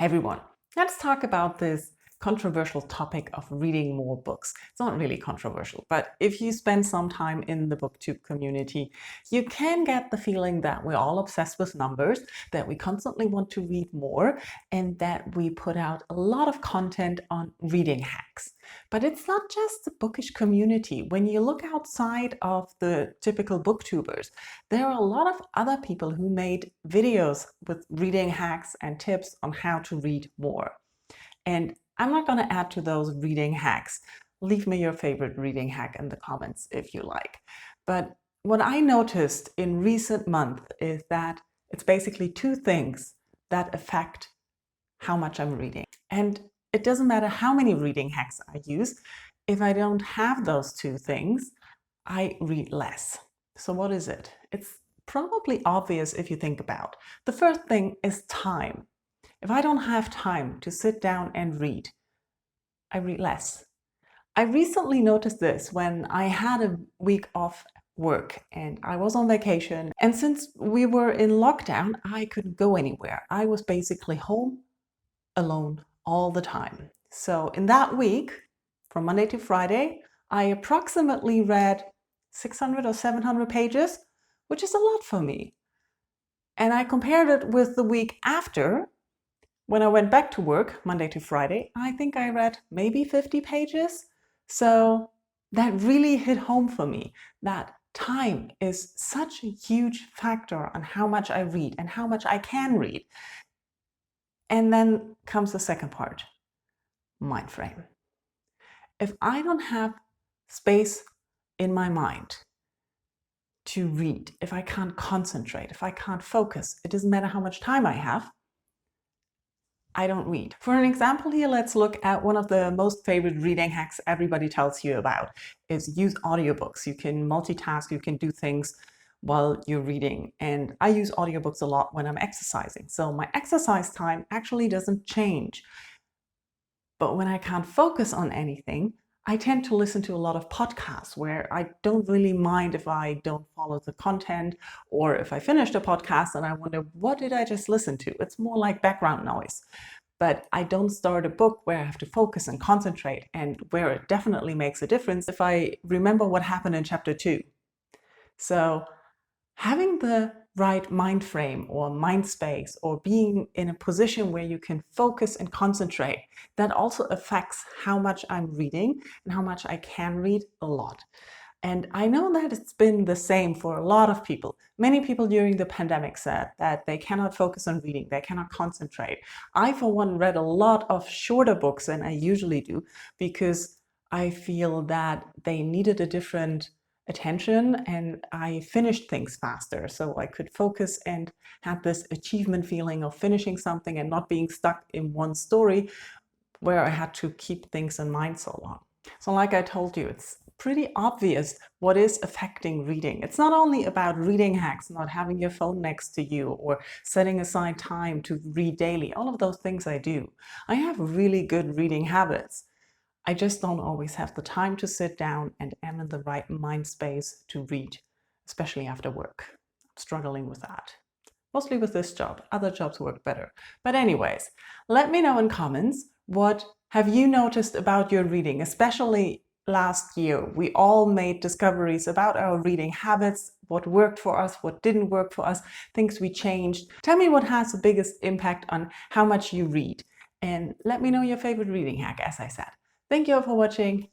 Everyone, let's talk about this controversial topic of reading more books. It's not really controversial, but if you spend some time in the booktube community, you can get the feeling that we're all obsessed with numbers, that we constantly want to read more, and that we put out a lot of content on reading hacks. But it's not just the bookish community. When you look outside of the typical booktubers, there are a lot of other people who made videos with reading hacks and tips on how to read more. And I'm not going to add to those reading hacks. Leave me your favorite reading hack in the comments if you like. But what I noticed in recent months is that it's basically two things that affect how much I'm reading. And it doesn't matter how many reading hacks I use. If I don't have those two things, I read less. So what is it? It's probably obvious if you think about. The first thing is time. If I don't have time to sit down and read, I read less. I recently noticed this when I had a week off work and I was on vacation. And since we were in lockdown, I couldn't go anywhere. I was basically home alone all the time. So in that week, from Monday to Friday, I approximately read 600 or 700 pages, which is a lot for me. And I compared it with the week after, when I went back to work, Monday to Friday, I think I read maybe 50 pages. So that really hit home for me, that time is such a huge factor on how much I read and how much I can read. And then comes the second part, Mindframe. If I don't have space in my mind to read, if I can't concentrate, if I can't focus, it doesn't matter how much time I have, I don't read. For an example here, let's look at one of the most favorite reading hacks everybody tells you about, is use audiobooks. You can multitask, you can do things while you're reading. And I use audiobooks a lot when I'm exercising. So my exercise time actually doesn't change. But when I can't focus on anything, I tend to listen to a lot of podcasts where I don't really mind if I don't follow the content, or if I finish the podcast and I wonder, what did I just listen to? It's more like background noise. But I don't start a book where I have to focus and concentrate, and where it definitely makes a difference if I remember what happened in chapter 2. So having the right mind frame or mind space, or being in a position where you can focus and concentrate, that also affects how much I'm reading and how much I can read a lot. And I know that it's been the same for a lot of people. Many people during the pandemic said that they cannot focus on reading, they cannot concentrate. I, for one, read a lot of shorter books than I usually do because I feel that they needed a different attention and I finished things faster. So I could focus and had this achievement feeling of finishing something and not being stuck in one story where I had to keep things in mind so long. So like I told you, it's pretty obvious what is affecting reading. It's not only about reading hacks, not having your phone next to you or setting aside time to read daily. All of those things I do. I have really good reading habits. I just don't always have the time to sit down and am in the right mind space to read, especially after work. I'm struggling with that. Mostly with this job. Other jobs work better. But anyways, let me know in comments, what have you noticed about your reading, especially last year. We all made discoveries about our reading habits, what worked for us, what didn't work for us, things we changed. Tell me what has the biggest impact on how much you read. And let me know your favorite reading hack, as I said. Thank you all for watching.